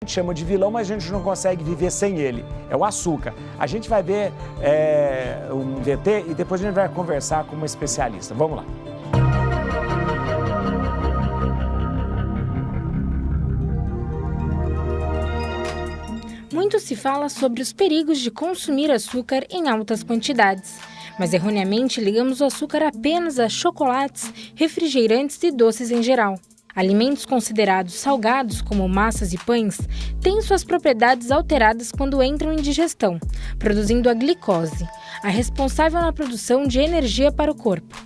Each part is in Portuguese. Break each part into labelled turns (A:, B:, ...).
A: gente chama de vilão, mas a gente não consegue viver sem ele. É o açúcar. A gente vai ver um VT e depois a gente vai conversar com uma especialista. Vamos lá.
B: Muito se fala sobre os perigos de consumir açúcar em altas quantidades, mas erroneamente ligamos o açúcar apenas a chocolates, refrigerantes e doces em geral. Alimentos considerados salgados, como massas e pães, têm suas propriedades alteradas quando entram em digestão, produzindo a glicose, a responsável na produção de energia para o corpo.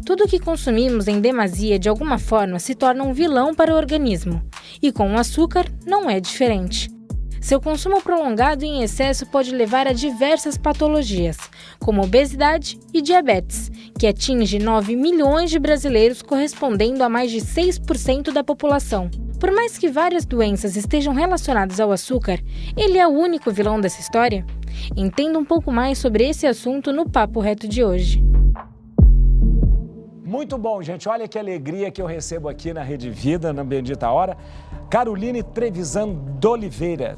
B: Tudo o que consumimos em demasia, de alguma forma, se torna um vilão para o organismo, e com o açúcar não é diferente. Seu consumo prolongado e em excesso pode levar a diversas patologias, como obesidade e diabetes, que atinge 9 milhões de brasileiros, correspondendo a mais de 6% da população. Por mais que várias doenças estejam relacionadas ao açúcar, ele é o único vilão dessa história? Entenda um pouco mais sobre esse assunto no Papo Reto de hoje.
A: Muito bom, gente. Olha que alegria que eu recebo aqui na Rede Vida, na Bendita Hora. Caroline Trevisan d'Oliveira,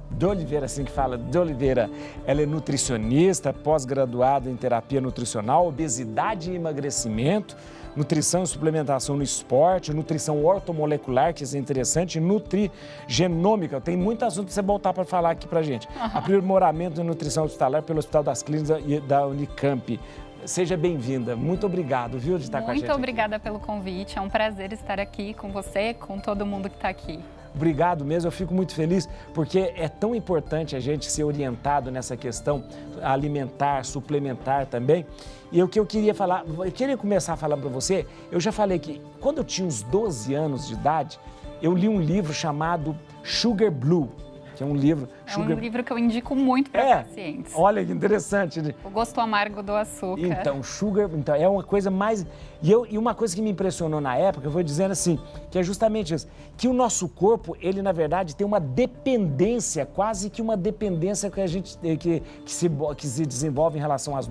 A: assim que fala, d'Oliveira. Ela é nutricionista, pós-graduada em terapia nutricional, obesidade e emagrecimento, nutrição e suplementação no esporte, nutrição ortomolecular, que é interessante, nutrigenômica. Tem muito assunto para você voltar para falar aqui para gente. Aprimoramento de nutrição hospitalar pelo Hospital das Clínicas e da Unicamp. Seja bem-vinda. Muito obrigado, viu, de estar com a gente.
C: Muito obrigada pelo convite. É um prazer estar aqui com você, com todo mundo que está aqui.
A: Obrigado mesmo, eu fico muito feliz, porque é tão importante a gente ser orientado nessa questão alimentar, suplementar também. E o que eu queria falar, eu queria começar falando para você, eu já falei que quando eu tinha uns 12 anos de idade, eu li um livro chamado Sugar Blue, que é um livro...
C: Um livro que eu indico muito para pacientes.
A: Olha que interessante.
C: O gosto amargo do açúcar.
A: Então, é uma coisa mais... E uma coisa que me impressionou na época, eu vou dizendo assim, que é justamente isso, que o nosso corpo, ele na verdade tem uma dependência, quase que uma dependência que a gente que se desenvolve em relação às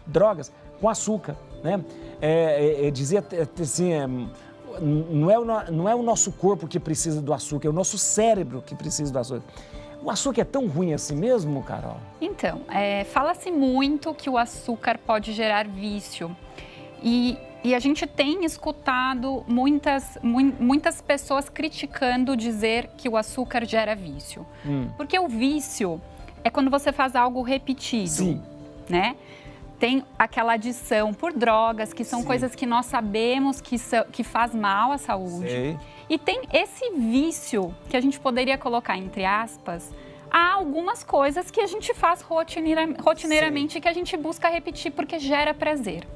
A: drogas com açúcar, né? Dizia assim... Não é o nosso corpo que precisa do açúcar, é o nosso cérebro que precisa do açúcar. O açúcar é tão ruim assim mesmo, Carol?
C: Então, fala-se muito que o açúcar pode gerar vício. E a gente tem escutado muitas pessoas criticando dizer que o açúcar gera vício. Porque o vício é quando você faz algo repetido,
A: Sim.
C: né? Tem aquela adição por drogas, que são
A: Sim.
C: coisas que nós sabemos que faz mal à saúde.
A: Sei.
C: E tem esse vício, que a gente poderia colocar entre aspas, há algumas coisas que a gente faz rotineiramente, que a gente busca repetir porque gera prazer.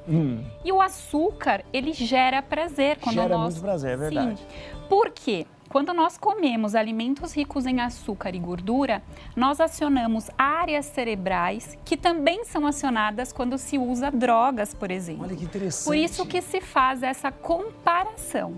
C: E o açúcar, ele gera prazer.
A: Gera muito prazer, é verdade.
C: Sim. Por quê? Quando nós comemos alimentos ricos em açúcar e gordura, nós acionamos áreas cerebrais que também são acionadas quando se usa drogas, por exemplo.
A: Olha que interessante.
C: Por isso que se faz essa comparação.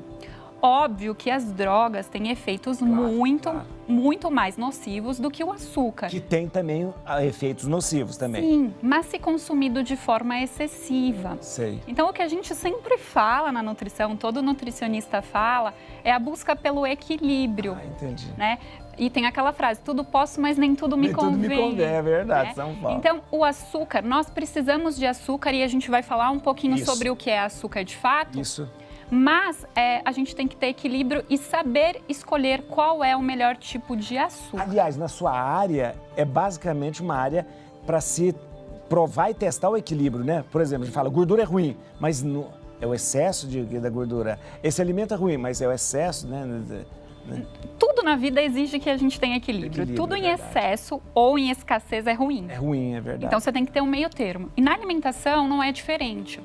C: Óbvio que as drogas têm efeitos muito mais nocivos do que o açúcar.
A: Que tem também efeitos nocivos também.
C: Sim, mas se consumido de forma excessiva.
A: Sei.
C: Então, o que a gente sempre fala na nutrição, todo nutricionista fala, é a busca pelo equilíbrio.
A: Entendi.
C: Né? E tem aquela frase, tudo posso, mas nem tudo me convém.
A: Tudo me convém, é verdade,
C: né?
A: São Paulo.
C: Então, o açúcar, nós precisamos de açúcar e a gente vai falar um pouquinho sobre o que é açúcar de fato.
A: Isso.
C: Mas a gente tem que ter equilíbrio e saber escolher qual é o melhor tipo de açúcar.
A: Aliás, na sua área, é basicamente uma área para se provar e testar o equilíbrio, né? Por exemplo, a gente fala, gordura é ruim, mas é o excesso da gordura. Esse alimento é ruim, mas é o excesso, né?
C: Tudo na vida exige que a gente tenha equilíbrio. Tudo em excesso ou em escassez é ruim.
A: É ruim, é verdade.
C: Então, você tem que ter um meio termo. E na alimentação não é diferente.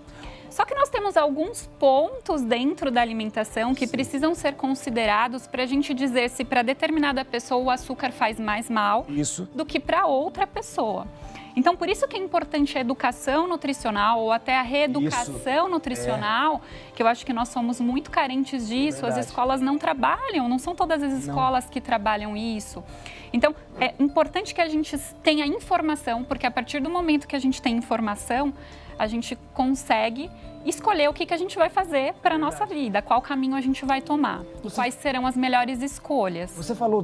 C: Só que nós temos alguns pontos dentro da alimentação que precisam ser considerados para a gente dizer se para determinada pessoa o açúcar faz mais mal do que para outra pessoa. Então, por isso que é importante a educação nutricional ou até a reeducação nutricional, que eu acho que nós somos muito carentes disso. As escolas não trabalham, não são todas as escolas que trabalham isso. Então, é importante que a gente tenha informação, porque a partir do momento que a gente tem informação, a gente consegue escolher o que a gente vai fazer para a nossa vida, qual caminho a gente vai tomar, quais serão as melhores escolhas.
A: Você falou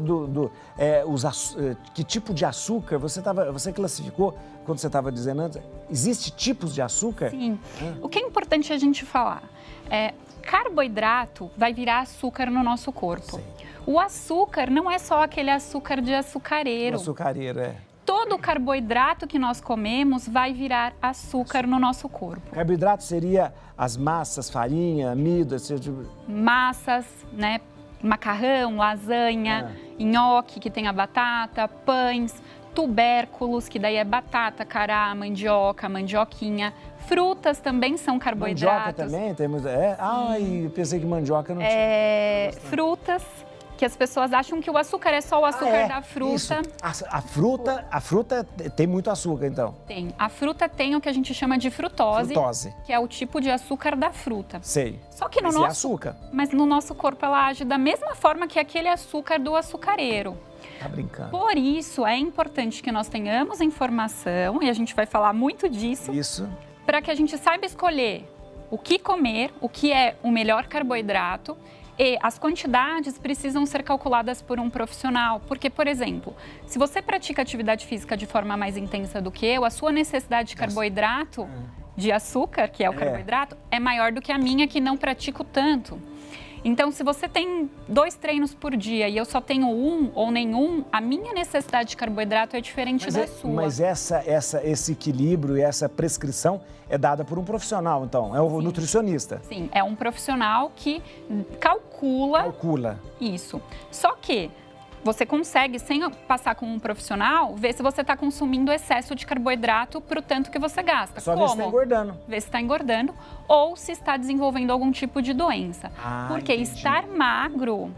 A: que tipo de açúcar, você classificou, quando você estava dizendo antes, existe tipos de açúcar?
C: Sim. O que é importante a gente falar é carboidrato vai virar açúcar no nosso corpo.
A: Sim.
C: O açúcar não é só aquele açúcar de açucareiro.
A: O açucareiro,
C: Todo o carboidrato que nós comemos vai virar açúcar no nosso corpo.
A: Carboidrato seria as massas, farinha, amido, tipo...
C: Massas, né? Macarrão, lasanha, nhoque, que tem a batata, pães, tubérculos, que daí é batata, cará, mandioca, mandioquinha. Frutas também são carboidratos.
A: Mandioca também? Temos, Ai, pensei que mandioca não tinha.
C: Frutas, que as pessoas acham que o açúcar é só o açúcar da fruta.
A: Isso. A fruta tem muito açúcar, então?
C: Tem. A fruta tem o que a gente chama de frutose.
A: Frutose.
C: Que é o tipo de açúcar da fruta.
A: Sei.
C: Só que no
A: Mas
C: nosso,
A: é açúcar.
C: Mas no nosso corpo ela age da mesma forma que aquele açúcar do açucareiro.
A: Tá brincando.
C: Por isso é importante que nós tenhamos informação, e a gente vai falar muito disso.
A: Isso.
C: Para que a gente saiba escolher o que comer, o que é o melhor carboidrato. E as quantidades precisam ser calculadas por um profissional, porque, por exemplo, se você pratica atividade física de forma mais intensa do que eu, a sua necessidade de carboidrato, de açúcar, que é o carboidrato, é maior do que a minha, que não pratico tanto. Então, se você tem 2 treinos por dia e eu só tenho 1 ou nenhum, a minha necessidade de carboidrato é diferente da sua.
A: Mas esse equilíbrio e essa prescrição é dada por um profissional, então? É o nutricionista?
C: Sim, é um profissional que calcula isso. Só que você consegue, sem passar com um profissional, ver se você está consumindo excesso de carboidrato para o tanto que você gasta.
A: Só ver se está engordando.
C: Ver se está engordando ou se está desenvolvendo algum tipo de doença. Porque estar magro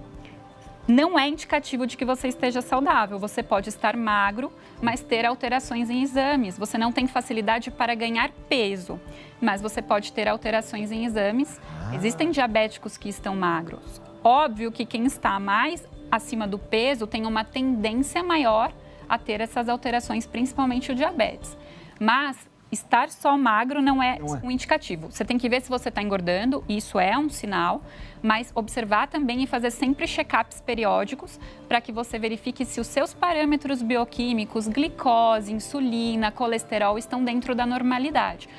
C: não é indicativo de que você esteja saudável. Você pode estar magro, mas ter alterações em exames. Você não tem facilidade para ganhar peso, mas você pode ter alterações em exames. Existem diabéticos que estão magros. Óbvio que quem está mais acima do peso tem uma tendência maior a ter essas alterações, principalmente o diabetes. Mas estar só magro não é um indicativo. Você tem que ver se você está engordando, isso é um sinal, mas observar também e fazer sempre check-ups periódicos para que você verifique se os seus parâmetros bioquímicos, glicose, insulina, colesterol estão dentro da normalidade.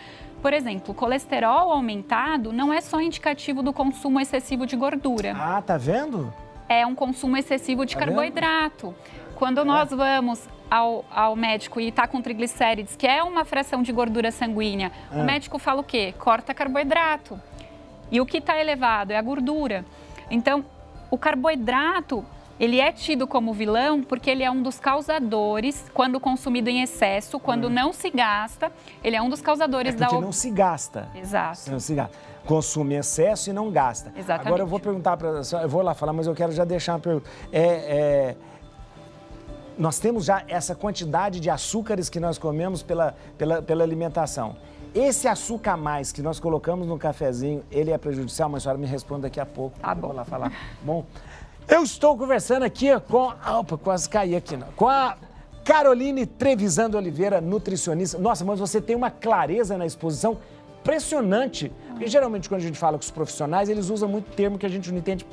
C: Por exemplo, o colesterol aumentado não é só indicativo do consumo excessivo de gordura.
A: Tá vendo?
C: É um consumo excessivo de carboidrato. Quando nós vamos ao médico e está com triglicérides, que é uma fração de gordura sanguínea, o médico fala o quê? Corta carboidrato. E o que está elevado é a gordura. Então, o carboidrato, ele é tido como vilão porque ele é um dos causadores, quando consumido em excesso, quando não se gasta, ele é um dos causadores
A: porque não se gasta.
C: Exato.
A: Não se gasta. Consome excesso e não gasta.
C: Exatamente.
A: Agora eu vou perguntar para eu vou lá falar, mas eu quero já deixar uma pergunta. Nós temos já essa quantidade de açúcares que nós comemos pela alimentação. Esse açúcar a mais que nós colocamos no cafezinho, ele é prejudicial? Mas a senhora me responde daqui a pouco.
C: Tá bom.
A: Eu vou lá falar. Bom, eu estou conversando aqui com... Opa, quase caí aqui. Não. Com a Caroline Trevisan de Oliveira, nutricionista. Nossa, mas você tem uma clareza na exposição impressionante. Porque geralmente quando a gente fala com os profissionais, eles usam muito termo que a gente não entende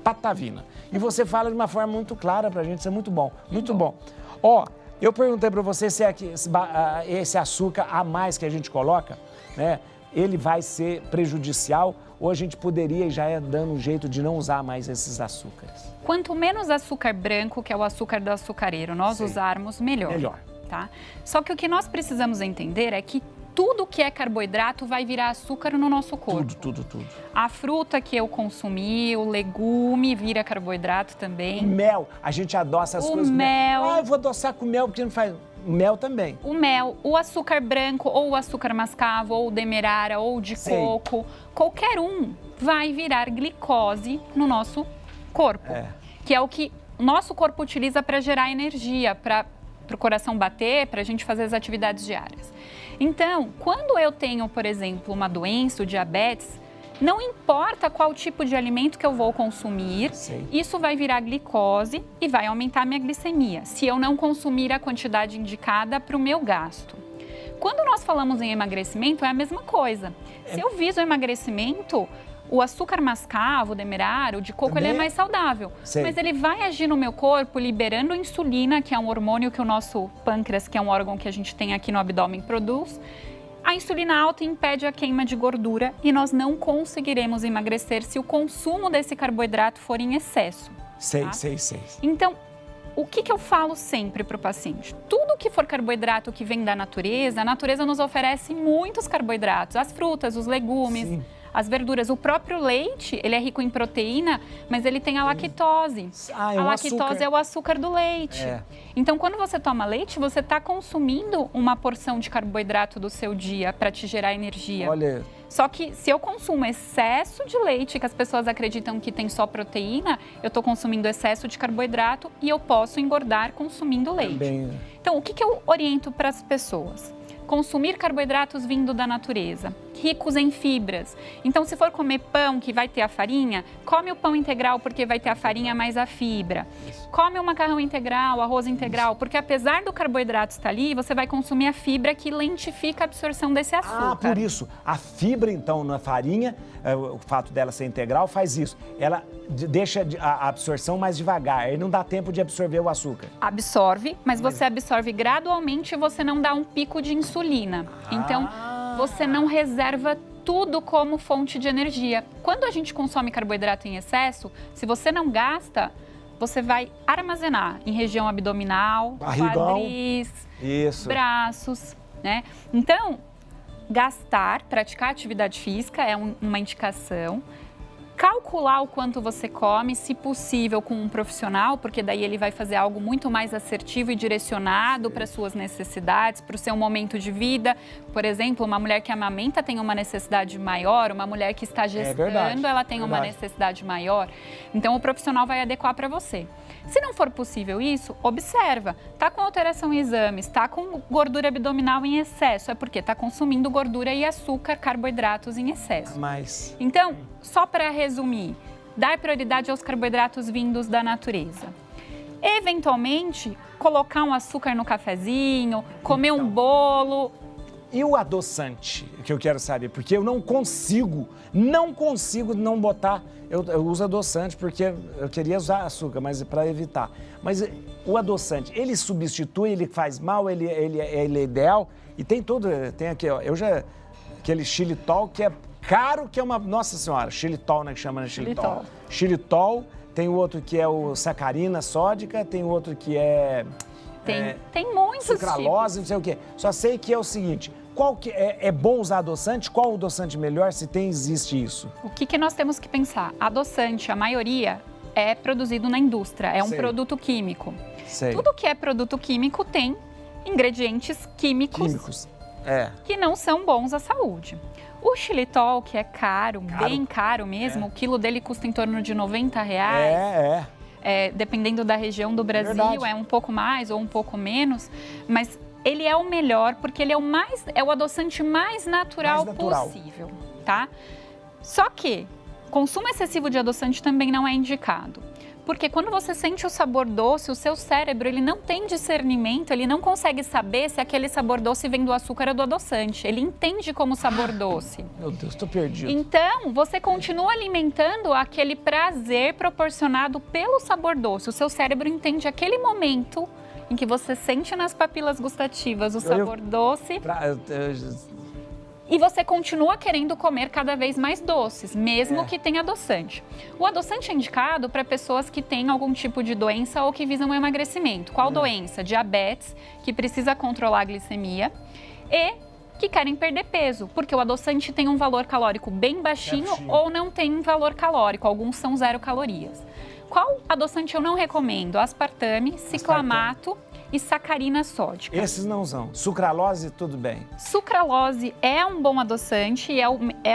A: patavina. E você fala de uma forma muito clara pra gente, isso é muito bom. Muito bom. Eu perguntei pra você se esse açúcar a mais que a gente coloca, né, ele vai ser prejudicial ou a gente poderia já dando um jeito de não usar mais esses açúcares?
C: Quanto menos açúcar branco, que é o açúcar do açucareiro, nós usarmos, melhor.
A: Melhor.
C: Tá? Só que o que nós precisamos entender é que tudo que é carboidrato vai virar açúcar no nosso corpo.
A: Tudo.
C: A fruta que eu consumi, o legume vira carboidrato também.
A: O mel, a gente adoça as coisas.
C: O mel.
A: Eu vou adoçar com mel porque não faz... O mel também.
C: O mel, o açúcar branco, ou o açúcar mascavo, ou o demerara, ou de coco, qualquer um vai virar glicose no nosso corpo. Que é o que o nosso corpo utiliza para gerar energia, para o coração bater, para a gente fazer as atividades diárias. Então, quando eu tenho, por exemplo, uma doença, o diabetes, não importa qual tipo de alimento que eu vou consumir, isso vai virar glicose e vai aumentar a minha glicemia, se eu não consumir a quantidade indicada para o meu gasto. Quando nós falamos em emagrecimento, é a mesma coisa. Se eu viso emagrecimento, o açúcar mascavo, o demerara, o de coco, ele é mais saudável.
A: Sei.
C: Mas ele vai agir no meu corpo liberando insulina, que é um hormônio que o nosso pâncreas, que é um órgão que a gente tem aqui no abdômen, produz. A insulina alta impede a queima de gordura e nós não conseguiremos emagrecer se o consumo desse carboidrato for em excesso.
A: Sei.
C: Então, o que eu falo sempre para o paciente? Tudo que for carboidrato que vem da natureza, a natureza nos oferece muitos carboidratos. As frutas, os legumes,
A: Sim.
C: as verduras. O próprio leite, ele é rico em proteína, mas ele tem a lactose.
A: Ah, é
C: A
A: um
C: lactose
A: açúcar.
C: é o açúcar do leite.
A: É.
C: Então, quando você toma leite, você está consumindo uma porção de carboidrato do seu dia para te gerar energia.
A: Olha,
C: Só que se eu consumo excesso de leite, que as pessoas acreditam que tem só proteína, eu estou consumindo excesso de carboidrato e eu posso engordar consumindo leite.
A: também...
C: Então, o que eu oriento para as pessoas? Consumir carboidratos vindo da natureza, ricos em fibras. Então, se for comer pão que vai ter a farinha, come o pão integral porque vai ter a farinha mais a fibra. Come o macarrão integral, arroz integral, porque apesar do carboidrato estar ali, você vai consumir a fibra que lentifica a absorção desse açúcar.
A: Ah, por isso. A fibra, então, na farinha, o fato dela ser integral faz isso. Ela deixa a absorção mais devagar, aí não dá tempo de absorver o açúcar.
C: Absorve, mas você absorve gradualmente e você não dá um pico de insulina. Então, você não reserva tudo como fonte de energia. Quando a gente consome carboidrato em excesso, se você não gasta, você vai armazenar em região abdominal,
A: Barrigão.
C: quadris,
A: Isso.
C: braços, né? Então, gastar, praticar atividade física é uma indicação. Calcular o quanto você come, se possível, com um profissional, porque daí ele vai fazer algo muito mais assertivo e direcionado para suas necessidades, para o seu momento de vida. Por exemplo, uma mulher que amamenta tem uma necessidade maior, uma mulher que está gestando,
A: verdade,
C: ela tem uma
A: verdade.
C: necessidade maior. Então, o profissional vai adequar para você. Se não for possível isso, observa. Está com alteração em exames, está com gordura abdominal em excesso, é porque está consumindo gordura e açúcar, carboidratos em excesso.
A: Mas...
C: Então, só para resumir, dar prioridade aos carboidratos vindos da natureza. Eventualmente, colocar um açúcar no cafezinho, comer um bolo.
A: E o adoçante, que eu quero saber, porque eu não consigo não botar, eu uso adoçante porque eu queria usar açúcar, mas para evitar. Mas o adoçante, ele substitui, ele faz mal, ele é ideal? E tem aqui, ó, aquele xilitol que é caro, que é uma, nossa senhora, xilitol, né, que chama, né, xilitol. Xilitol, tem o outro que é o sacarina sódica, tem o outro que é...
C: Tem muitos
A: sucralose, não sei o quê. Só sei que é o seguinte, qual que é bom usar adoçante? Qual o adoçante melhor, se existe isso?
C: O que nós temos que pensar? Adoçante, a maioria, é produzido na indústria, é um
A: Sei.
C: produto químico.
A: Sei.
C: Tudo que é produto químico tem ingredientes químicos. Que não são bons à saúde. O xilitol, que é caro, bem caro mesmo, o quilo dele custa em torno de R$90. Dependendo da região do Brasil,
A: Verdade.
C: é um pouco mais ou um pouco menos, mas ele é o melhor porque ele é o adoçante mais natural possível, tá? Só que consumo excessivo de adoçante também não é indicado. Porque quando você sente o sabor doce, o seu cérebro ele não tem discernimento, ele não consegue saber se aquele sabor doce vem do açúcar ou do adoçante. Ele entende como sabor doce.
A: Meu Deus, estou perdido.
C: Então, você continua alimentando aquele prazer proporcionado pelo sabor doce. O seu cérebro entende aquele momento em que você sente nas papilas gustativas o sabor doce e você continua querendo comer cada vez mais doces, mesmo que tenha adoçante. O adoçante é indicado para pessoas que têm algum tipo de doença ou que visam o emagrecimento. Qual doença? Diabetes, que precisa controlar a glicemia, e que querem perder peso, porque o adoçante tem um valor calórico bem baixinho ou não tem valor calórico, alguns são 0 calorias. Qual adoçante eu não recomendo? Aspartame, ciclamato e sacarina sódica.
A: Esses não são. Sucralose, tudo bem.
C: Sucralose é um bom adoçante, é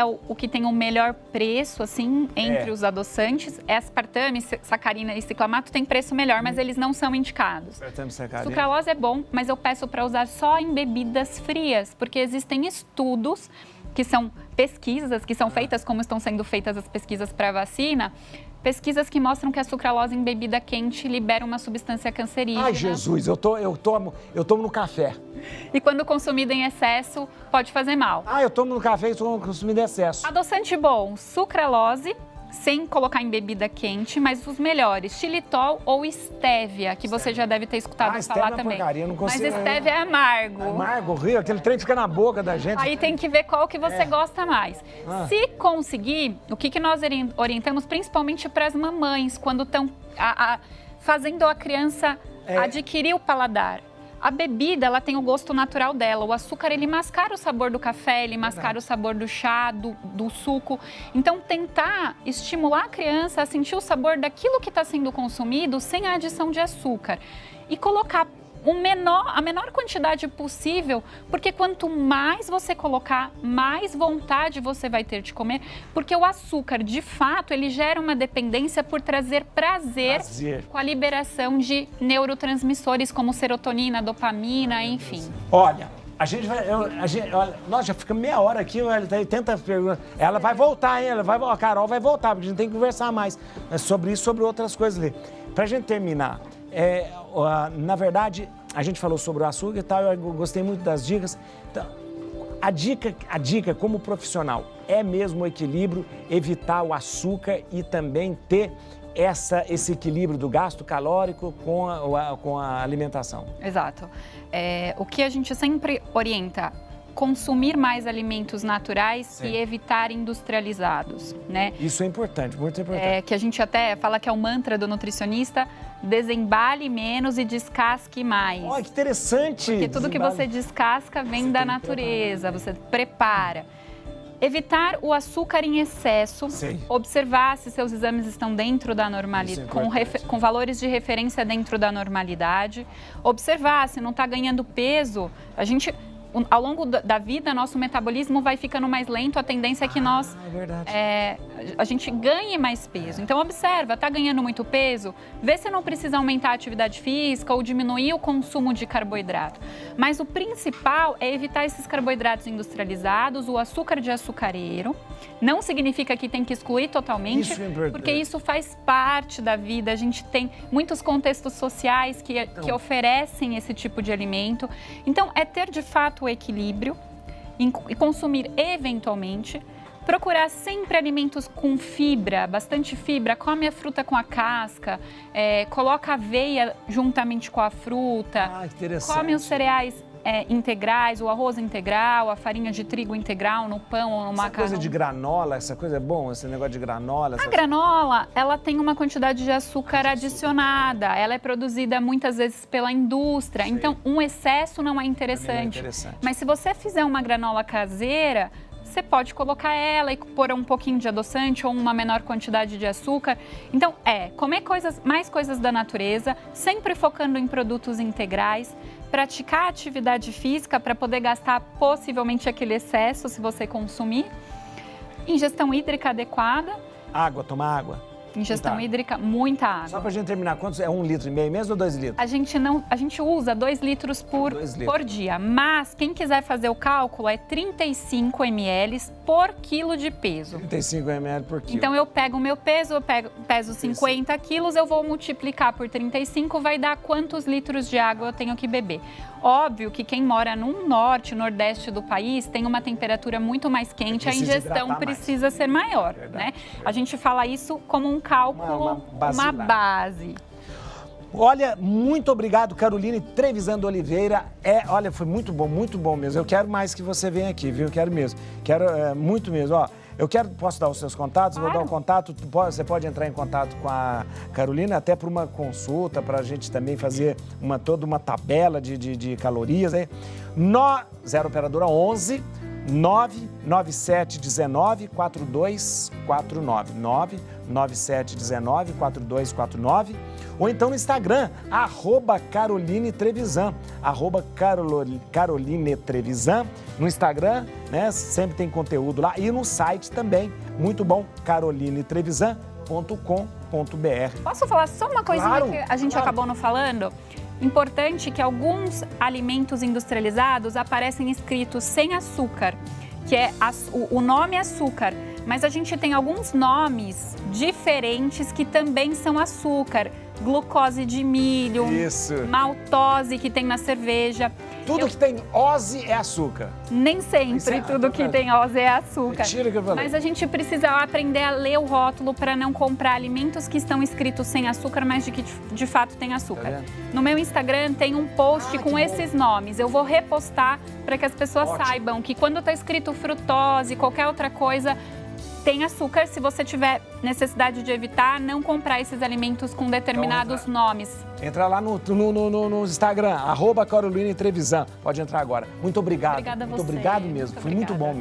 C: o que tem o melhor preço, assim, entre os adoçantes. Aspartame, sacarina e ciclamato tem preço melhor, mas eles não são indicados.
A: Aspartame, sacarina.
C: Sucralose é bom, mas eu peço para usar só em bebidas frias, porque existem estudos que são pesquisas, que são feitas como estão sendo feitas as pesquisas para vacina, pesquisas que mostram que a sucralose em bebida quente libera uma substância cancerígena.
A: Ai, Jesus, eu tomo no café.
C: E quando consumida em excesso, pode fazer mal.
A: Eu tomo no café e estou consumindo em excesso.
C: Adoçante bom, sucralose, sem colocar em bebida quente, mas os melhores, xilitol ou estévia, que você já deve ter escutado falar também.
A: Porcaria, não consigo,
C: mas estévia é amargo.
A: Amargo, horrível, aquele trem fica na boca da gente.
C: Aí tem que ver qual que você gosta mais. Se conseguir, o que nós orientamos principalmente para as mamães, quando estão fazendo a criança adquirir o paladar. A bebida, ela tem o gosto natural dela. O açúcar, ele mascara o sabor do café, ele mascara o sabor do chá, do suco. Então, tentar estimular a criança a sentir o sabor daquilo que está sendo consumido sem a adição de açúcar. E colocar a menor quantidade possível, porque quanto mais você colocar, mais vontade você vai ter de comer, porque o açúcar, de fato, ele gera uma dependência por trazer prazer. Com a liberação de neurotransmissores como serotonina, dopamina, enfim.
A: Olha, nós já ficamos meia hora aqui, tenta perguntar. Ela vai voltar, hein? A Carol vai voltar, porque a gente tem que conversar mais sobre isso, sobre outras coisas ali. Pra gente terminar, na verdade, a gente falou sobre o açúcar e tal, eu gostei muito das dicas. Então, a dica como profissional é mesmo o equilíbrio, evitar o açúcar e também ter esse equilíbrio do gasto calórico com a alimentação.
C: Exato. O que a gente sempre orienta, consumir mais alimentos naturais e evitar industrializados, né?
A: Isso é importante, muito importante.
C: Que a gente até fala que é o mantra do nutricionista, desembale menos e descasque mais.
A: Olha, que interessante!
C: Porque tudo que você descasca vem da natureza, você prepara. Evitar o açúcar em excesso, observar se seus exames estão dentro da normalidade, com valores de referência dentro da normalidade, observar se não está ganhando peso. Ao longo da vida, nosso metabolismo vai ficando mais lento, a tendência é que a gente ganhe mais peso. Então, observa, está ganhando muito peso? Vê se não precisa aumentar a atividade física ou diminuir o consumo de carboidrato. Mas o principal é evitar esses carboidratos industrializados, o açúcar de açucareiro. Não significa que tem que excluir totalmente, porque isso faz parte da vida. A gente tem muitos contextos sociais que oferecem esse tipo de alimento. Então, é ter de fato o equilíbrio e consumir eventualmente. Procurar sempre alimentos com fibra, bastante fibra. Come a fruta com a casca, coloca a aveia juntamente com a fruta. Come os cereais integrais, o arroz integral, a farinha de trigo integral no pão ou no macarrão.
A: Essa coisa de granola, essa coisa é bom, esse negócio de granola?
C: A granola, ela tem uma quantidade de açúcar adicionada, ela é produzida muitas vezes pela indústria, então um excesso não é interessante. Mas se você fizer uma granola caseira, você pode colocar ela e pôr um pouquinho de adoçante ou uma menor quantidade de açúcar. Então, comer mais coisas da natureza, sempre focando em produtos integrais, praticar atividade física para poder gastar possivelmente aquele excesso se você consumir. Ingestão hídrica adequada.
A: Tomar água.
C: Ingestão hídrica, muita água.
A: Só para a gente terminar, quantos é 1,5 litro mesmo ou 2 litros?
C: A gente usa 2 litros por dia, mas quem quiser fazer o cálculo é 35 ml por quilo de peso.
A: 35 ml por quilo.
C: Então eu pego o meu peso, peso 50 quilos, eu vou multiplicar por 35, vai dar quantos litros de água eu tenho que beber. Óbvio que quem mora no norte, nordeste do país, tem uma temperatura muito mais quente, a ingestão precisa ser maior, né? A gente fala isso como um cálculo, uma base.
A: Olha, muito obrigado, Caroline Trevisan de Oliveira. Olha, foi muito bom mesmo. Eu quero mais que você venha aqui, viu? Eu quero mesmo. Quero muito mesmo. Posso dar os seus contatos? Claro. Vou dar um contato, você pode entrar em contato com a Carolina até para uma consulta, para a gente também fazer toda uma tabela de calorias. 0 operadora 11 99719 4249 99719 4249 ou então no Instagram @Caroline Trevisan Caroline Trevisan no Instagram, né? Sempre tem conteúdo lá e no site também, muito bom, carolinetrevisan.com.br.
C: Posso falar só uma coisinha que a gente acabou não falando? Importante que alguns alimentos industrializados aparecem escritos sem açúcar, que o nome é açúcar, mas a gente tem alguns nomes diferentes que também são açúcar. Glucose de milho,
A: Isso.
C: maltose que tem na cerveja.
A: Tudo que tem ose é açúcar.
C: Nem sempre tudo que tem ose é açúcar.
A: Mentira que eu falei.
C: Mas a gente precisa aprender a ler o rótulo para não comprar alimentos que estão escritos sem açúcar, mas que de fato tem açúcar.
A: Tá vendo?
C: No meu Instagram tem um post com esses nomes. Eu vou repostar para que as pessoas saibam que quando está escrito frutose, qualquer outra coisa, tem açúcar. Se você tiver necessidade de evitar, não comprar esses alimentos com determinados nomes.
A: Entra lá no Instagram, @Caroline Trevisan. Pode entrar agora. Muito obrigado.
C: Obrigada a
A: Muito
C: você.
A: obrigado mesmo. Foi muito bom mesmo.